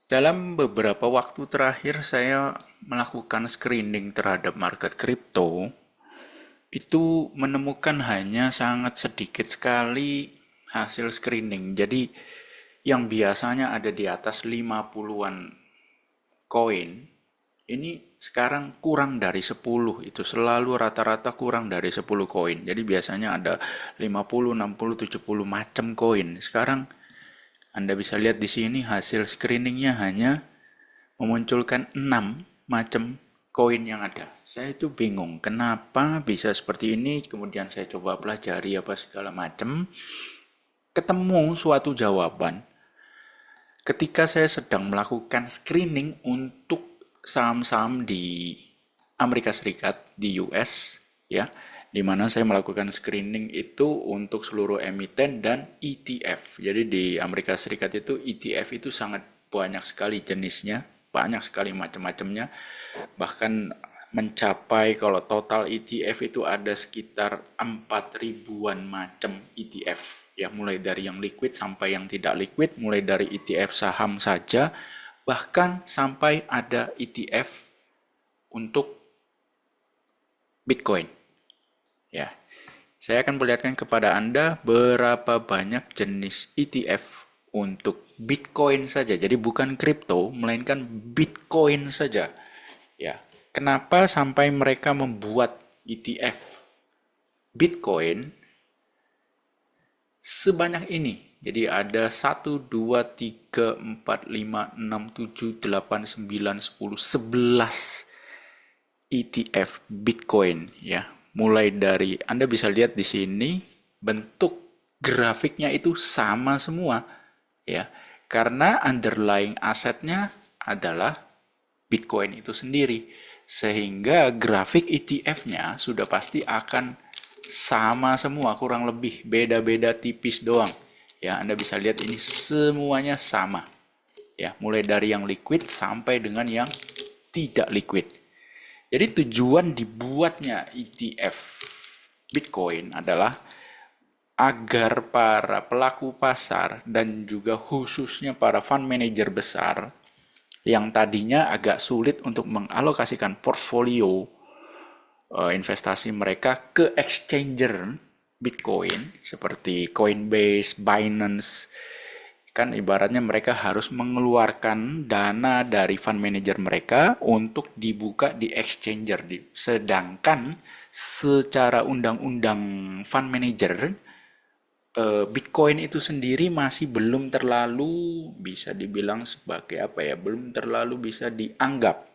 Dalam beberapa waktu terakhir saya melakukan screening terhadap market kripto, itu menemukan hanya sangat sedikit sekali hasil screening. Jadi yang biasanya ada di atas 50-an koin, ini sekarang kurang dari 10, itu selalu rata-rata kurang dari 10 koin. Jadi biasanya ada 50, 60, 70 macam koin. Sekarang Anda bisa lihat di sini hasil screeningnya hanya memunculkan 6 macam koin yang ada. Saya itu bingung kenapa bisa seperti ini, kemudian saya coba pelajari apa segala macam, ketemu suatu jawaban. Ketika saya sedang melakukan screening untuk saham-saham di Amerika Serikat, di US, ya, di mana saya melakukan screening itu untuk seluruh emiten dan ETF. Jadi di Amerika Serikat itu ETF itu sangat banyak sekali jenisnya, banyak sekali macam-macamnya. Bahkan mencapai kalau total ETF itu ada sekitar 4 ribuan macam ETF. Ya, mulai dari yang liquid sampai yang tidak liquid, mulai dari ETF saham saja, bahkan sampai ada ETF untuk Bitcoin. Ya, saya akan perlihatkan kepada Anda berapa banyak jenis ETF untuk Bitcoin saja. Jadi bukan kripto, melainkan Bitcoin saja. Ya, kenapa sampai mereka membuat ETF Bitcoin sebanyak ini? Jadi ada 1, 2, 3, 4, 5, 6, 7, 8, 9, 10, 11 ETF Bitcoin ya. Mulai dari Anda bisa lihat di sini bentuk grafiknya itu sama semua ya. Karena underlying asetnya adalah Bitcoin itu sendiri. Sehingga grafik ETF-nya sudah pasti akan sama semua, kurang lebih beda-beda tipis doang. Ya, Anda bisa lihat ini semuanya sama. Ya, mulai dari yang liquid sampai dengan yang tidak liquid. Jadi tujuan dibuatnya ETF Bitcoin adalah agar para pelaku pasar dan juga khususnya para fund manager besar yang tadinya agak sulit untuk mengalokasikan portfolio investasi mereka ke exchanger Bitcoin seperti Coinbase, Binance, kan ibaratnya mereka harus mengeluarkan dana dari fund manager mereka untuk dibuka di exchanger. Sedangkan secara undang-undang fund manager, Bitcoin itu sendiri masih belum terlalu bisa dibilang sebagai apa ya, belum terlalu bisa dianggap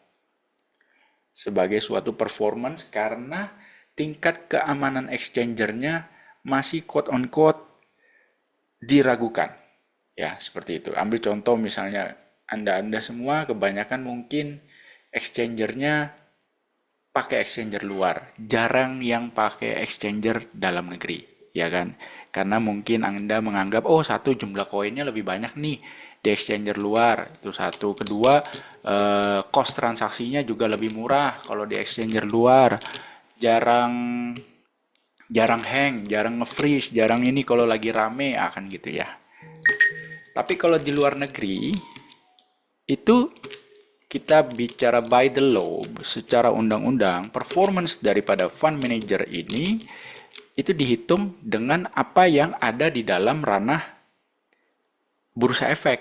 sebagai suatu performance karena tingkat keamanan exchangernya masih quote on quote diragukan. Ya, seperti itu. Ambil contoh misalnya Anda-Anda semua kebanyakan mungkin exchangernya pakai exchanger luar. Jarang yang pakai exchanger dalam negeri, ya kan? Karena mungkin Anda menganggap, oh satu jumlah koinnya lebih banyak nih di exchanger luar. Itu satu. Kedua, cost transaksinya juga lebih murah kalau di exchanger luar. Jarang jarang hang, jarang nge-freeze, jarang ini kalau lagi rame akan gitu ya. Tapi kalau di luar negeri, itu kita bicara by the law, secara undang-undang, performance daripada fund manager ini itu dihitung dengan apa yang ada di dalam ranah bursa efek.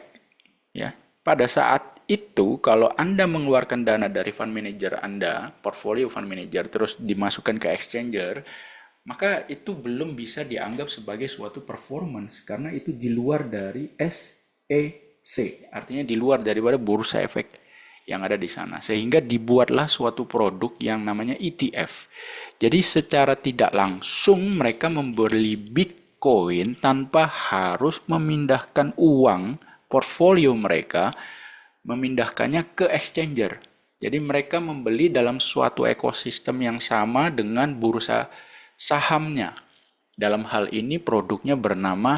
Ya, pada saat itu kalau Anda mengeluarkan dana dari fund manager Anda, portfolio fund manager, terus dimasukkan ke exchanger, maka itu belum bisa dianggap sebagai suatu performance karena itu di luar dari SEC, artinya di luar daripada bursa efek yang ada di sana. Sehingga dibuatlah suatu produk yang namanya ETF. Jadi secara tidak langsung mereka membeli Bitcoin tanpa harus memindahkan uang portfolio mereka, memindahkannya ke exchanger. Jadi mereka membeli dalam suatu ekosistem yang sama dengan bursa sahamnya. Dalam hal ini produknya bernama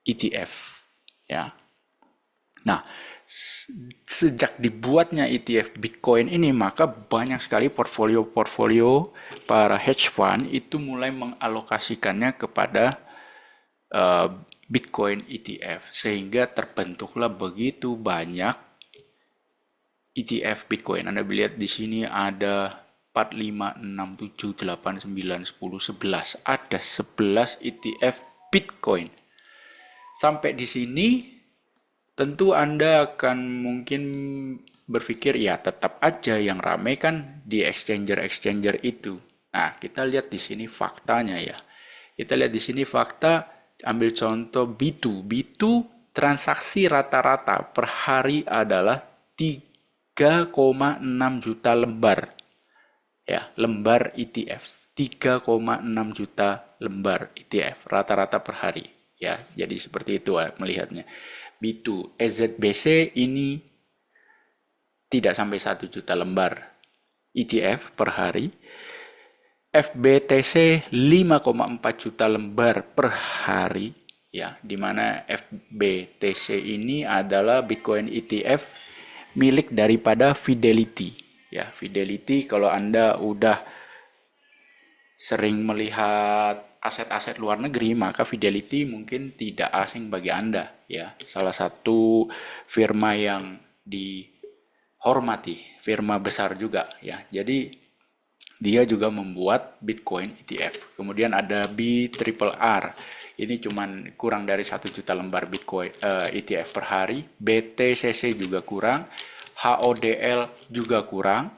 ETF. Ya. Nah, sejak dibuatnya ETF Bitcoin ini, maka banyak sekali portfolio-portfolio para hedge fund itu mulai mengalokasikannya kepada uh, Bitcoin ETF. Sehingga terbentuklah begitu banyak ETF Bitcoin. Anda lihat di sini ada 4, 5, 6, 7, 8, 9, 10, 11. Ada 11 ETF Bitcoin. Sampai di sini tentu Anda akan mungkin berpikir ya tetap aja yang ramai kan di exchanger-exchanger itu. Nah, kita lihat di sini faktanya ya. Kita lihat di sini fakta, ambil contoh B2. B2 transaksi rata-rata per hari adalah 3,6 juta lembar. Ya, lembar ETF. 3,6 juta lembar ETF rata-rata per hari. Ya, jadi seperti itu melihatnya. B2, EZBC ini tidak sampai 1 juta lembar ETF per hari. FBTC 5,4 juta lembar per hari, ya, di mana FBTC ini adalah Bitcoin ETF milik daripada Fidelity. Ya, Fidelity kalau Anda udah sering melihat aset-aset luar negeri, maka Fidelity mungkin tidak asing bagi Anda, ya. Salah satu firma yang dihormati, firma besar juga, ya. Jadi dia juga membuat Bitcoin ETF. Kemudian ada BRRR. Ini cuman kurang dari 1 juta lembar Bitcoin ETF per hari. BTCC juga kurang. HODL juga kurang.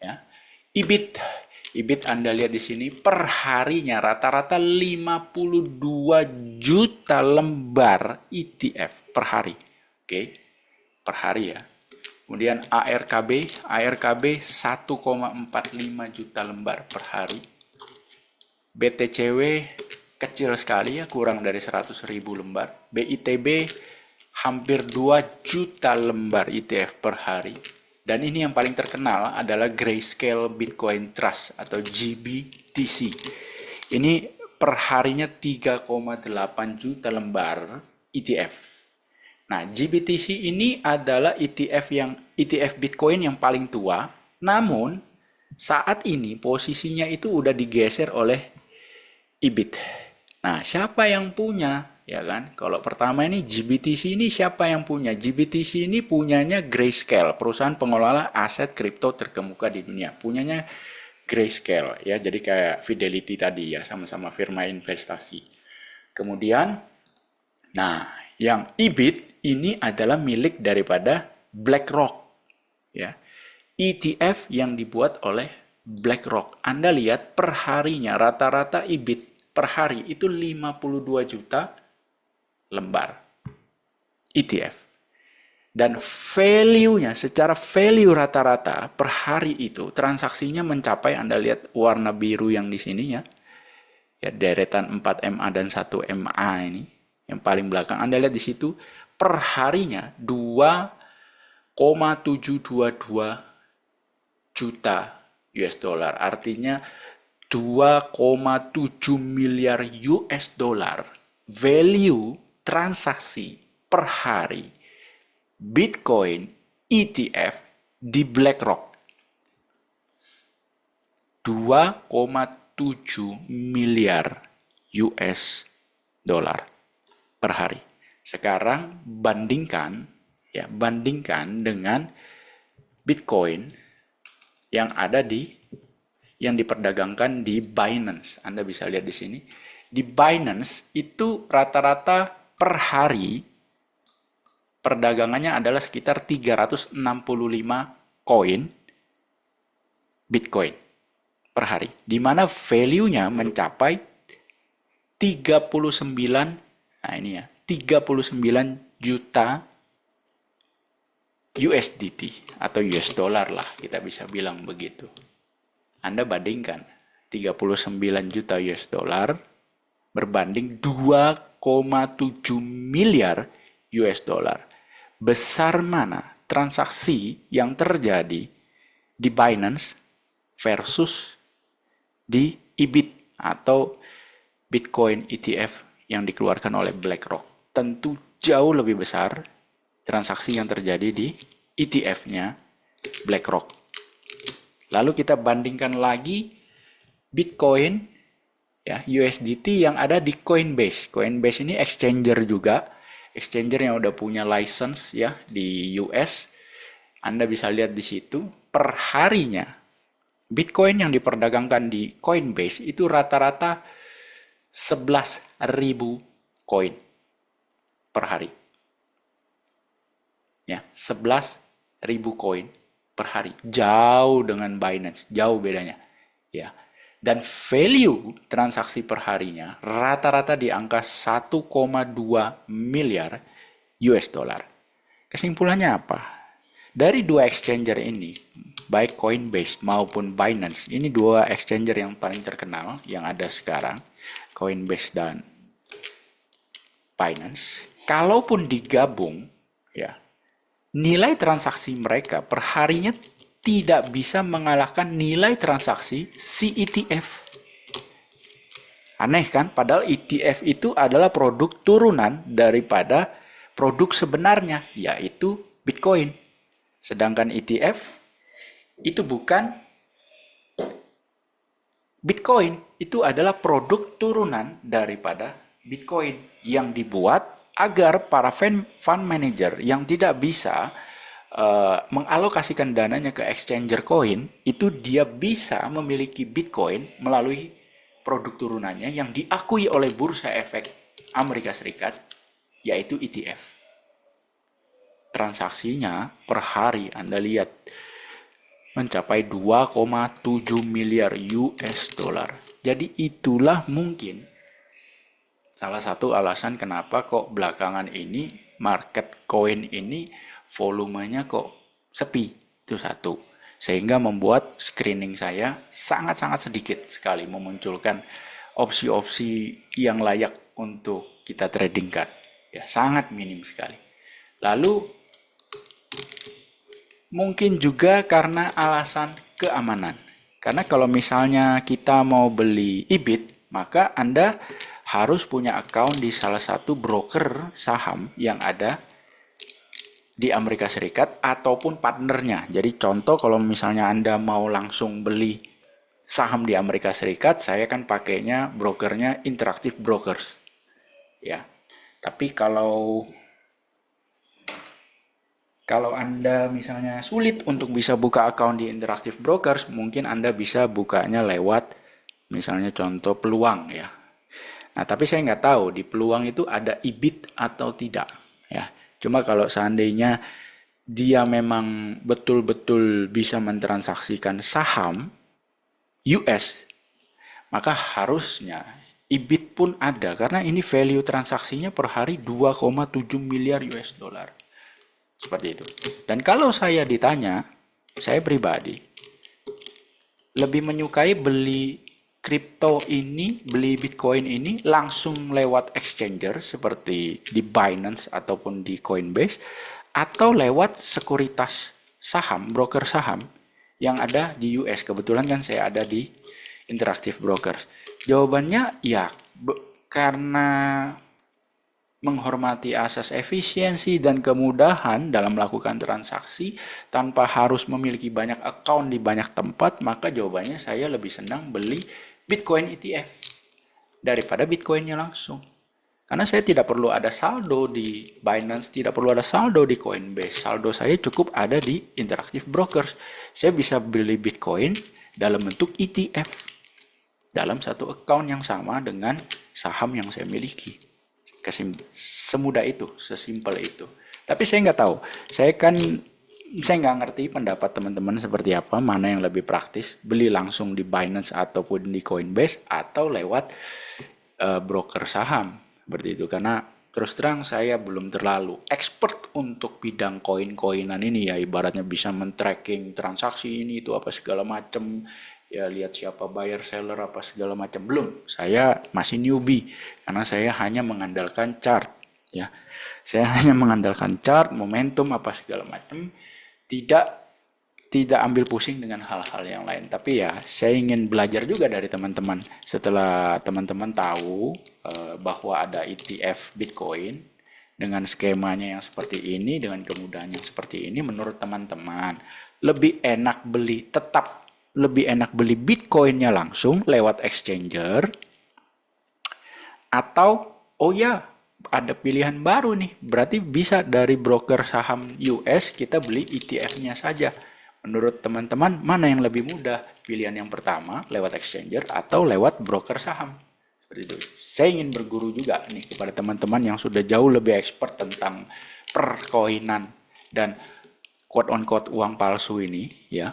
Ya. IBIT Anda lihat di sini per harinya rata-rata 52 juta lembar ETF per hari. Oke. Per hari ya. Kemudian ARKB 1,45 juta lembar per hari. BTCW kecil sekali ya, kurang dari 100.000 lembar. BITB hampir 2 juta lembar ETF per hari. Dan ini yang paling terkenal adalah Grayscale Bitcoin Trust atau GBTC. Ini per harinya 3,8 juta lembar ETF. Nah, GBTC ini adalah ETF Bitcoin yang paling tua, namun saat ini posisinya itu udah digeser oleh IBIT. Nah, siapa yang punya? Ya kan? Kalau pertama ini GBTC ini siapa yang punya? GBTC ini punyanya Grayscale, perusahaan pengelola aset kripto terkemuka di dunia. Punyanya Grayscale ya, jadi kayak Fidelity tadi ya, sama-sama firma investasi. Kemudian, nah, yang IBIT ini adalah milik daripada BlackRock, ya. ETF yang dibuat oleh BlackRock. Anda lihat per harinya rata-rata IBIT per hari itu 52 juta lembar ETF. Dan value-nya secara value rata-rata per hari itu transaksinya mencapai, Anda lihat warna biru yang di sini ya. Ya, deretan 4MA dan 1MA ini. Yang paling belakang Anda lihat di situ per harinya 2,722 juta US dollar. Artinya 2,7 miliar US dollar value transaksi per hari Bitcoin ETF di BlackRock. 2,7 miliar US dollar per hari. Sekarang bandingkan dengan Bitcoin yang diperdagangkan di Binance. Anda bisa lihat di sini. Di Binance itu rata-rata per hari perdagangannya adalah sekitar 365 koin Bitcoin per hari. Di mana value-nya mencapai 39 juta USDT atau US dollar lah, kita bisa bilang begitu. Anda bandingkan 39 juta US dollar berbanding 2,7 miliar US dollar. Besar mana transaksi yang terjadi di Binance versus di IBIT atau Bitcoin ETF yang dikeluarkan oleh BlackRock? Tentu jauh lebih besar transaksi yang terjadi di ETF-nya BlackRock. Lalu kita bandingkan lagi Bitcoin ya, USDT yang ada di Coinbase. Coinbase ini exchanger juga, exchanger yang udah punya license ya di US. Anda bisa lihat di situ per harinya Bitcoin yang diperdagangkan di Coinbase itu rata-rata 11.000 koin per hari. Ya, 11.000 koin per hari. Jauh dengan Binance, jauh bedanya. Ya. Dan value transaksi per harinya rata-rata di angka 1,2 miliar US dollar. Kesimpulannya apa? Dari dua exchanger ini, baik Coinbase maupun Binance, ini dua exchanger yang paling terkenal yang ada sekarang, Coinbase dan Binance. Kalaupun digabung, ya, nilai transaksi mereka per harinya tidak bisa mengalahkan nilai transaksi si ETF. Aneh kan? Padahal ETF itu adalah produk turunan daripada produk sebenarnya, yaitu Bitcoin. Sedangkan ETF itu bukan Bitcoin, itu adalah produk turunan daripada Bitcoin yang dibuat agar para fund manager yang tidak bisa mengalokasikan dananya ke exchanger koin, itu dia bisa memiliki Bitcoin melalui produk turunannya yang diakui oleh Bursa Efek Amerika Serikat, yaitu ETF. Transaksinya per hari Anda lihat mencapai 2,7 miliar US dollar. Jadi itulah mungkin salah satu alasan kenapa kok belakangan ini market coin ini volumenya kok sepi. Itu satu. Sehingga membuat screening saya sangat-sangat sedikit sekali memunculkan opsi-opsi yang layak untuk kita tradingkan. Ya, sangat minim sekali. Lalu mungkin juga karena alasan keamanan. Karena kalau misalnya kita mau beli EBIT, maka Anda harus punya account di salah satu broker saham yang ada di Amerika Serikat ataupun partnernya. Jadi contoh kalau misalnya Anda mau langsung beli saham di Amerika Serikat, saya kan pakainya brokernya Interactive Brokers. Ya. Tapi kalau Anda misalnya sulit untuk bisa buka account di Interactive Brokers, mungkin Anda bisa bukanya lewat misalnya contoh Peluang ya. Nah, tapi saya nggak tahu di Peluang itu ada EBIT atau tidak ya. Cuma kalau seandainya dia memang betul-betul bisa mentransaksikan saham US, maka harusnya EBIT pun ada karena ini value transaksinya per hari 2,7 miliar US dollar. Seperti itu. Dan kalau saya ditanya, saya pribadi lebih menyukai beli kripto ini, beli Bitcoin ini langsung lewat exchanger seperti di Binance ataupun di Coinbase, atau lewat sekuritas saham, broker saham yang ada di US. Kebetulan kan saya ada di Interactive Brokers. Jawabannya ya, karena menghormati asas efisiensi dan kemudahan dalam melakukan transaksi tanpa harus memiliki banyak account di banyak tempat, maka jawabannya saya lebih senang beli Bitcoin ETF daripada Bitcoinnya langsung. Karena saya tidak perlu ada saldo di Binance, tidak perlu ada saldo di Coinbase. Saldo saya cukup ada di Interactive Brokers. Saya bisa beli Bitcoin dalam bentuk ETF dalam satu account yang sama dengan saham yang saya miliki. Semudah itu, sesimpel itu. Tapi saya nggak tahu. Saya nggak ngerti pendapat teman-teman seperti apa, mana yang lebih praktis, beli langsung di Binance ataupun di Coinbase atau lewat broker saham seperti itu. Karena terus terang saya belum terlalu expert untuk bidang koin-koinan ini ya, ibaratnya bisa men-tracking transaksi ini itu apa segala macam. Ya lihat siapa buyer seller apa segala macam, belum. Saya masih newbie karena saya hanya mengandalkan chart ya. Saya hanya mengandalkan chart, momentum apa segala macam, tidak ambil pusing dengan hal-hal yang lain. Tapi ya saya ingin belajar juga dari teman-teman. Setelah teman-teman tahu bahwa ada ETF Bitcoin dengan skemanya yang seperti ini, dengan kemudahan yang seperti ini, menurut teman-teman lebih enak beli Bitcoinnya langsung lewat exchanger, atau oh ya ada pilihan baru nih. Berarti bisa dari broker saham US kita beli ETF-nya saja. Menurut teman-teman, mana yang lebih mudah? Pilihan yang pertama lewat exchanger atau lewat broker saham. Seperti itu. Saya ingin berguru juga nih kepada teman-teman yang sudah jauh lebih expert tentang perkoinan dan quote on quote uang palsu ini, ya.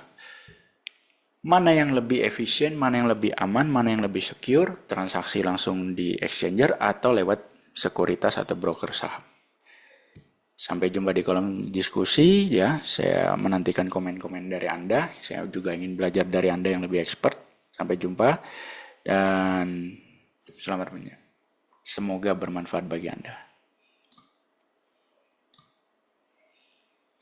Mana yang lebih efisien, mana yang lebih aman, mana yang lebih secure, transaksi langsung di exchanger atau lewat sekuritas atau broker saham. Sampai jumpa di kolom diskusi ya. Saya menantikan komen-komen dari Anda. Saya juga ingin belajar dari Anda yang lebih expert. Sampai jumpa dan selamat menyerah. Semoga bermanfaat bagi Anda.